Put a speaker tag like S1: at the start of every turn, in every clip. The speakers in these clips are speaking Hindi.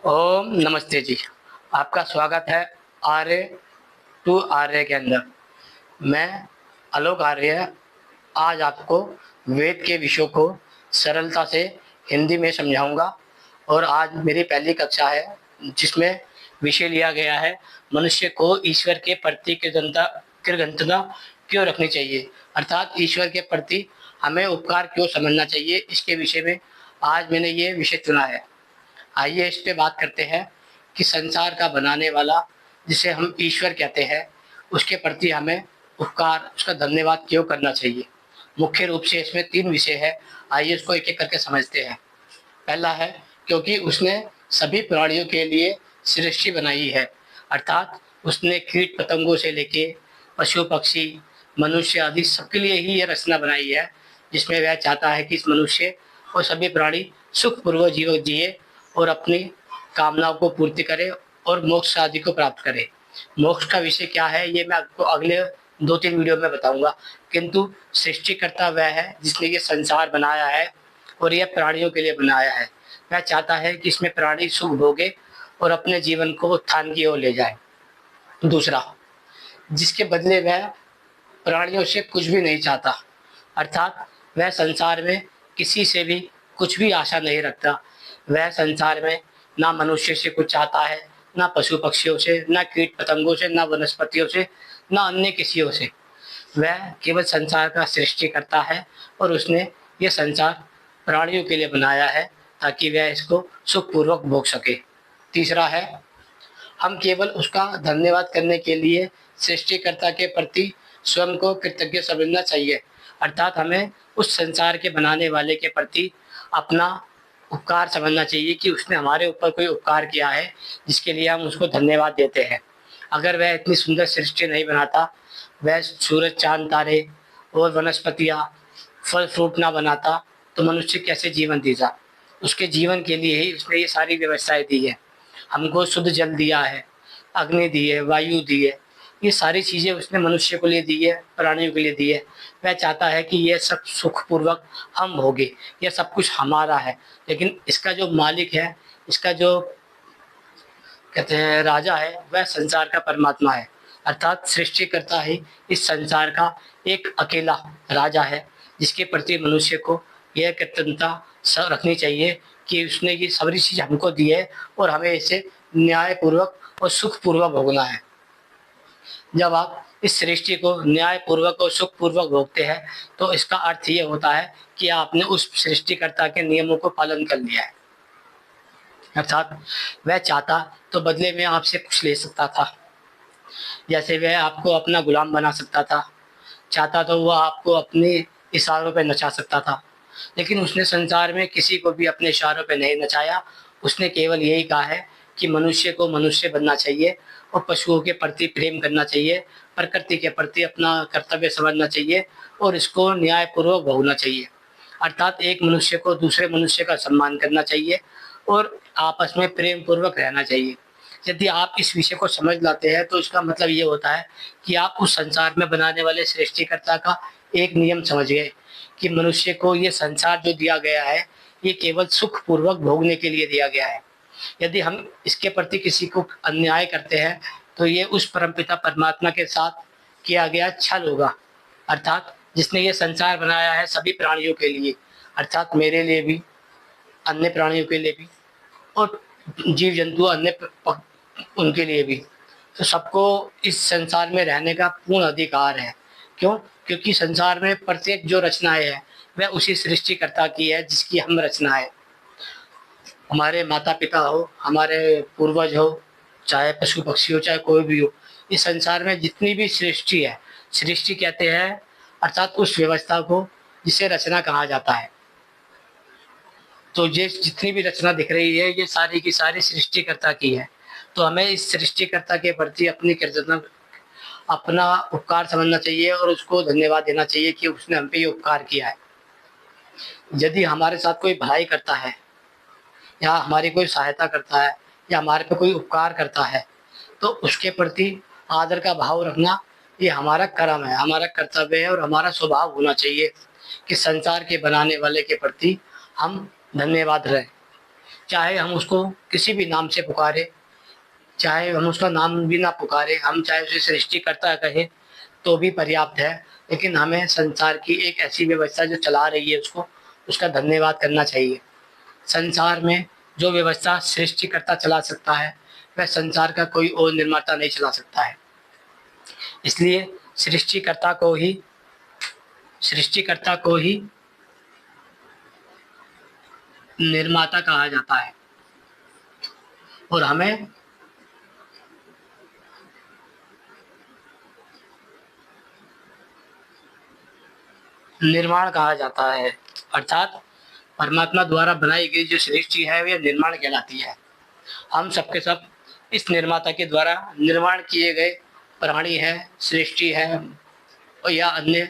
S1: ओम नमस्ते जी। आपका स्वागत है आर्य टू आर्य के अंदर। मैं आलोक आर्य आज आपको वेद के विषयों को सरलता से हिंदी में समझाऊंगा। और आज मेरी पहली कक्षा है जिसमें विषय लिया गया है मनुष्य को ईश्वर के प्रति कृतज्ञता क्यों रखनी चाहिए, अर्थात ईश्वर के प्रति हमें उपकार क्यों समझना चाहिए। इसके विषय में आज मैंने ये विषय चुना है। आइए इस पे बात करते हैं कि संसार का बनाने वाला, जिसे हम ईश्वर कहते हैं, उसके प्रति हमें उपकार, उसका धन्यवाद क्यों करना चाहिए। मुख्य रूप से इसमें 3 विषय है। आइए इसको एक-एक करके समझते हैं। पहला है क्योंकि उसने सभी प्राणियों के लिए सृष्टि बनाई है, अर्थात उसने कीट पतंगों से लेके पशु पक्षी मनुष्य आदि सबके लिए ही यह रचना बनाई है, जिसमें वह चाहता है कि इस मनुष्य और सभी प्राणी सुखपूर्वक जीवन जिए और अपनी कामनाओं को पूर्ति करे और मोक्ष आदि को प्राप्त करे। मोक्ष का विषय क्या है ये मैं आपको अगले 2-3 वीडियो में बताऊंगा, किंतु सृष्टिकर्ता वह है जिसने ये संसार बनाया है और यह प्राणियों के लिए बनाया है। वह चाहता है कि इसमें प्राणी सुख भोगे और अपने जीवन को उत्थान की ओर ले जाए। दूसरा, जिसके बदले वह प्राणियों से कुछ भी नहीं चाहता, अर्थात वह संसार में किसी से भी कुछ भी आशा नहीं रखता। वह संसार में ना मनुष्य से कुछ चाहता है, ना पशु पक्षियों से, ना कीट पतंगों से, ना वनस्पतियों से, ना अन्य किसियों से। वह केवल संसार का सृष्टि करता है और उसने ये संसार प्राणियों के लिए बनाया है ताकि वह इसको सुखपूर्वक भोग सके। तीसरा है, हम केवल उसका धन्यवाद करने के लिए सृष्टिकर्ता के प्रति स्वयं को कृतज्ञ समझना चाहिए, अर्थात हमें उस संसार के बनाने वाले के प्रति अपना उपकार समझना चाहिए कि उसने हमारे ऊपर कोई उपकार किया है जिसके लिए हम उसको धन्यवाद देते हैं। अगर वह इतनी सुंदर सृष्टि नहीं बनाता, वह सूरज चांद तारे और वनस्पतियाँ फल फ्रूट ना बनाता, तो मनुष्य कैसे जीवन जीता। उसके जीवन के लिए ही उसने ये सारी व्यवस्थाएं दी है। हमको शुद्ध जल दिया है, अग्नि दी है, वायु दी है। ये सारी चीज़ें उसने मनुष्य के लिए दी है, प्राणियों के लिए दी है। वह चाहता है कि ये सब सुखपूर्वक हम भोगे, यह सब कुछ हमारा है। लेकिन इसका जो मालिक है, इसका जो कहते हैं राजा है, वह संसार का परमात्मा है, अर्थात सृष्टिकर्ता ही इस संसार का एक अकेला राजा है, जिसके प्रति मनुष्य को यह कृतज्ञता रखनी चाहिए कि उसने ये सारी चीज़ हमको दी है और हमें इसे न्यायपूर्वक और सुखपूर्वक भोगना है। जब आप इस सृष्टि को न्यायपूर्वक और सुखपूर्वक भोगते हैं, तो इसका अर्थ ये होता है कि आपने उस सृष्टिकर्ता के नियमों को पालन कर लिया है। अर्थात वह चाहता तो बदले में आपसे कुछ ले सकता था, जैसे वह आपको अपना गुलाम बना सकता था, चाहता तो वह आपको अपने इशारों पे नचा सकता था। लेकिन उसने संसार में किसी को भी अपने इशारों पे नहीं नचाया। उसने केवल यही कहा है कि मनुष्य को मनुष्य बनना चाहिए और पशुओं के प्रति प्रेम करना चाहिए, प्रकृति के प्रति अपना कर्तव्य समझना चाहिए और इसको न्यायपूर्वक भोगना चाहिए। अर्थात एक मनुष्य को दूसरे मनुष्य का सम्मान करना चाहिए और आपस में प्रेम पूर्वक रहना चाहिए। यदि आप इस विषय को समझ लाते हैं, तो इसका मतलब ये होता है कि आप उस संसार में बनाने वाले सृष्टिकर्ता का एक नियम समझ गए कि मनुष्य को ये संसार जो दिया गया है, ये केवल सुखपूर्वक भोगने के लिए दिया गया है। यदि हम इसके प्रति किसी को अन्याय करते हैं, तो ये उस परमपिता परमात्मा के साथ किया गया छल होगा। अर्थात जिसने ये संसार बनाया है सभी प्राणियों के लिए, अर्थात मेरे लिए भी, अन्य प्राणियों के लिए भी और जीव जंतु अन्य उनके लिए भी, तो सबको इस संसार में रहने का पूर्ण अधिकार है। क्यों? क्योंकि संसार में प्रत्येक जो रचनाएं है वह उसी सृष्टिकर्ता की है जिसकी हम रचना है। हमारे माता पिता हो, हमारे पूर्वज हो, चाहे पशु पक्षी हो, चाहे कोई भी हो, इस संसार में जितनी भी सृष्टि है, सृष्टि कहते हैं अर्थात उस व्यवस्था को जिसे रचना कहा जाता है। तो ये जितनी भी रचना दिख रही है, ये सारी की सारी सृष्टिकर्ता की है। तो हमें इस सृष्टिकर्ता के प्रति अपनी कृतज्ञता, अपना उपकार समझना चाहिए और उसको धन्यवाद देना चाहिए कि उसने हम पे ये उपकार किया है। यदि हमारे साथ कोई भलाई करता है या हमारी कोई सहायता करता है या हमारे पे कोई उपकार करता है, तो उसके प्रति आदर का भाव रखना ये हमारा कर्म है, हमारा कर्तव्य है और हमारा स्वभाव होना चाहिए कि संसार के बनाने वाले के प्रति हम धन्यवाद रहें। चाहे हम उसको किसी भी नाम से पुकारे, चाहे हम उसका नाम भी ना पुकारे, हम चाहे उसे सृष्टिकर्ता कहें तो भी पर्याप्त है। लेकिन हमें संसार की एक ऐसी व्यवस्था जो चला रही है उसको, उसका धन्यवाद करना चाहिए। संसार में जो व्यवस्था सृष्टिकर्ता चला सकता है, वह संसार का कोई और निर्माता नहीं चला सकता है। इसलिए सृष्टिकर्ता को ही सृष्टिकर्ता को ही निर्माता कहा जाता है। और हमें निर्माण कहा जाता है, अर्थात परमात्मा द्वारा बनाई गई जो सृष्टि है वह निर्माण कहलाती है। हम सबके सब इस निर्माता के द्वारा निर्माण किए गए प्राणी है, सृष्टि है और या अन्य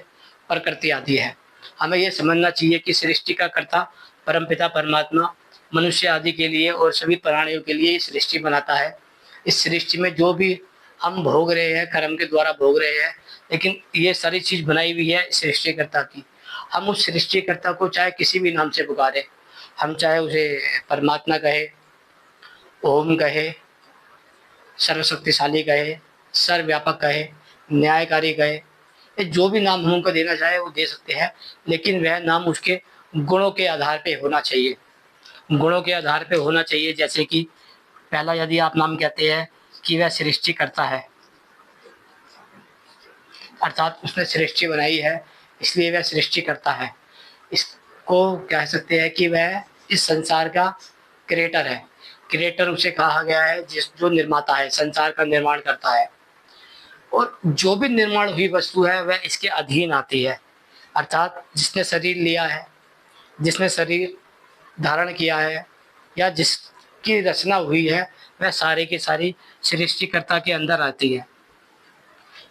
S1: प्रकृति आदि है। हमें यह समझना चाहिए कि सृष्टि का कर्ता परमपिता परमात्मा मनुष्य आदि के लिए और सभी प्राणियों के लिए सृष्टि बनाता है। इस सृष्टि में जो भी हम भोग रहे हैं, कर्म के द्वारा भोग रहे हैं, लेकिन ये सारी चीज बनाई हुई है सृष्टिकर्ता की। हम उस सृष्टिकर्ता को चाहे किसी भी नाम से पुकारे, हम चाहे उसे परमात्मा कहे, ओम कहे, सर्वशक्तिशाली कहे, सर्वव्यापक कहे, न्यायकारी कहे, ये जो भी नाम हम उनको देना चाहे वो दे सकते हैं। लेकिन वह नाम उसके गुणों के आधार पे होना चाहिए। गुणों के आधार पे होना चाहिए, जैसे कि पहला यदि आप नाम कहते हैं कि वह सृष्टि करता है, अर्थात उसने सृष्टि बनाई है इसलिए वह सृष्टि करता है। इसको कह सकते हैं कि वह इस संसार का क्रिएटर है। क्रिएटर उसे कहा गया है जो निर्माता है, संसार का निर्माण करता है। और जो भी निर्माण हुई वस्तु है वह इसके अधीन आती है, अर्थात जिसने शरीर लिया है, जिसने शरीर धारण किया है या जिसकी रचना हुई है, वह सारी की सारी सृष्टिकर्ता के अंदर आती है,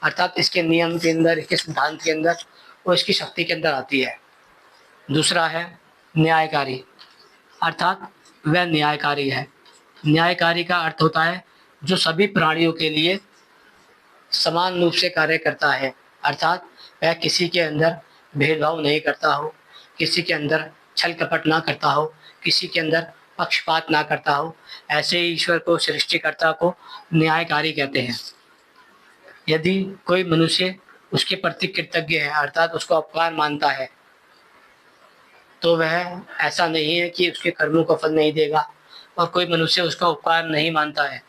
S1: अर्थात इसके नियम के अंदर, इसके सिद्धांत के अंदर और इसकी शक्ति के अंदर आती है। दूसरा है न्यायकारी, अर्थात वह न्यायकारी है। न्यायकारी का अर्थ होता है जो सभी प्राणियों के लिए समान रूप से कार्य करता है, अर्थात वह किसी के अंदर भेदभाव नहीं करता हो, किसी के अंदर छल कपट ना करता हो, किसी के अंदर पक्षपात ना करता हो। ऐसे ही ईश्वर को, सृष्टिकर्ता को न्यायकारी कहते हैं। यदि कोई मनुष्य उसके प्रति कृतज्ञ है, अर्थात उसको अपकार मानता है, तो वह ऐसा नहीं है कि उसके कर्मों का फल नहीं देगा। और कोई मनुष्य उसका उपकार नहीं मानता है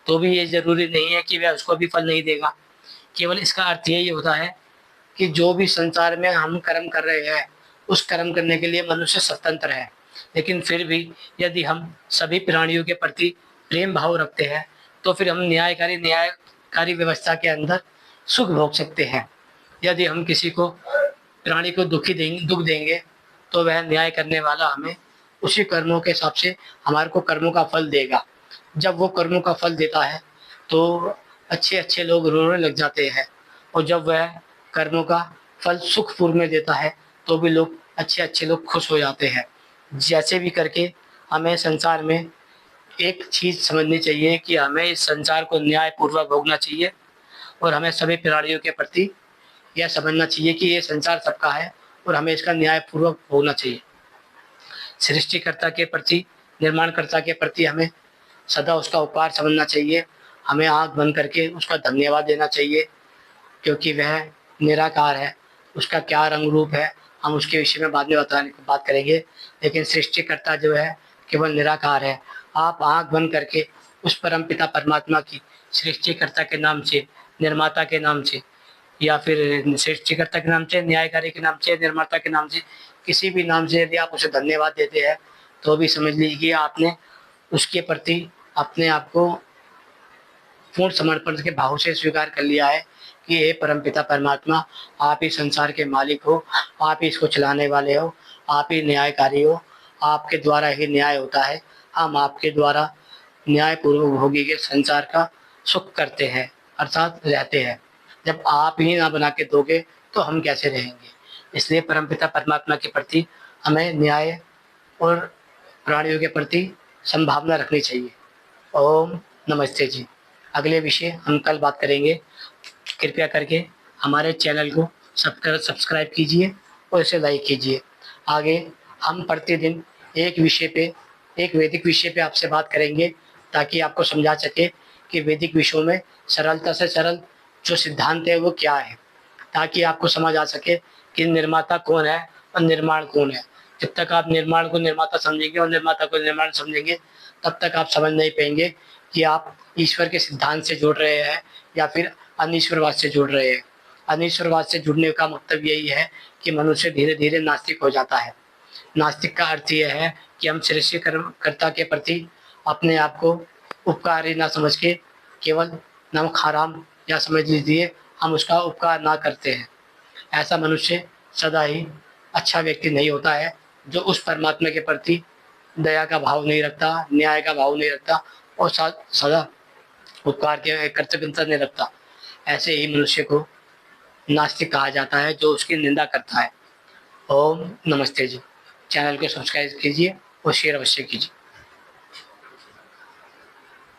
S1: तो भी ये जरूरी नहीं है कि वह उसको भी फल नहीं देगा। केवल इसका अर्थ यही होता है कि जो भी संसार में हम कर्म कर रहे हैं, उस कर्म करने के लिए मनुष्य स्वतंत्र है। लेकिन फिर भी यदि हम सभी प्राणियों के प्रति प्रेम भाव रखते हैं तो फिर हम न्यायकारी व्यवस्था के अंदर सुख भोग सकते हैं। यदि हम किसी को, प्राणी को दुख देंगे तो वह न्याय करने वाला हमें उसी कर्मों के हिसाब से हमारे को कर्मों का फल देगा। जब वो कर्मों का फल देता है तो अच्छे अच्छे लोग रोने लग जाते हैं, और जब वह कर्मों का फल सुखपूर्व में देता है तो भी लोग, अच्छे अच्छे लोग खुश हो जाते हैं। जैसे भी करके हमें संसार में एक चीज़ समझनी चाहिए कि हमें इस संसार को न्यायपूर्वक भोगना चाहिए, और हमें सभी प्राणियों के प्रति यह समझना चाहिए कि ये संसार सबका है और हमें इसका न्यायपूर्वक भोगना चाहिए। सृष्टिकर्ता के प्रति, निर्माणकर्ता के प्रति हमें सदा उसका उपकार समझना चाहिए। हमें आँख बंद करके उसका धन्यवाद देना चाहिए, क्योंकि वह निराकार है। उसका क्या रंग रूप है हम उसके विषय में बाद में बात करेंगे, लेकिन सृष्टिकर्ता जो है केवल निराकार है। आप आँख बंद करके उस परम पिता परमात्मा की, सृष्टिकर्ता के नाम से, निर्माता के नाम से, या फिर सृष्टिकर्ता के नाम से, न्यायकारी के नाम से, निर्माता के नाम से, किसी भी नाम से यदि आप उसे धन्यवाद देते हैं तो भी समझ लीजिए आपने उसके प्रति अपने आप को पूर्ण समर्पण के भाव से स्वीकार कर लिया है कि हे परमपिता परमात्मा, आप ही संसार के मालिक हो, आप ही इसको चलाने वाले हो, आप ही न्यायकारी हो, आपके द्वारा ही न्याय होता है। हम आपके द्वारा न्यायपूर्वक भोगी के संसार का सुख करते हैं, अर्थात रहते हैं। जब आप ही ना बना के दोगे तो हम कैसे रहेंगे। इसलिए परमपिता परमात्मा के प्रति हमें न्याय और प्राणियों के प्रति संभावना रखनी चाहिए। ओम नमस्ते जी। अगले विषय हम कल बात करेंगे। कृपया करके हमारे चैनल को सब्सक्राइब कीजिए और इसे लाइक कीजिए। आगे हम प्रतिदिन एक विषय पे एक वैदिक विषय पे आपसे बात करेंगे ताकि आपको समझा सके कि वैदिक विषयों में सरलता से सरल जो सिद्धांत है वो क्या है, ताकि आपको समझ आ सके कि निर्माता कौन है और निर्माण कौन है। जब तक आप निर्माण को निर्माता समझेंगे और निर्माता को निर्माण समझेंगे तब तक आप समझ नहीं पाएंगे कि आप ईश्वर के सिद्धांत से जुड़ रहे हैं या फिर अनीश्वरवाद से जुड़ रहे हैं। अनीश्वरवाद से जुड़ने का मतलब यही है कि मनुष्य धीरे धीरे नास्तिक हो जाता है। नास्तिक का अर्थ यह है कि हम सृष्टि कर्ता के प्रति अपने आप को उपकारी ना समझ के केवल नमक हराम या समझ लीजिए हम उसका उपकार ना करते हैं। ऐसा मनुष्य सदा ही अच्छा व्यक्ति नहीं होता है जो उस परमात्मा के प्रति दया का भाव नहीं रखता, न्याय का भाव नहीं रखता और सदा उपकार के कर्तव्यता नहीं रखता। ऐसे ही मनुष्य को नास्तिक कहा जाता है जो उसकी निंदा करता है। ओम नमस्ते जी। चैनल को सब्सक्राइब कीजिए और शेयर अवश्य कीजिए।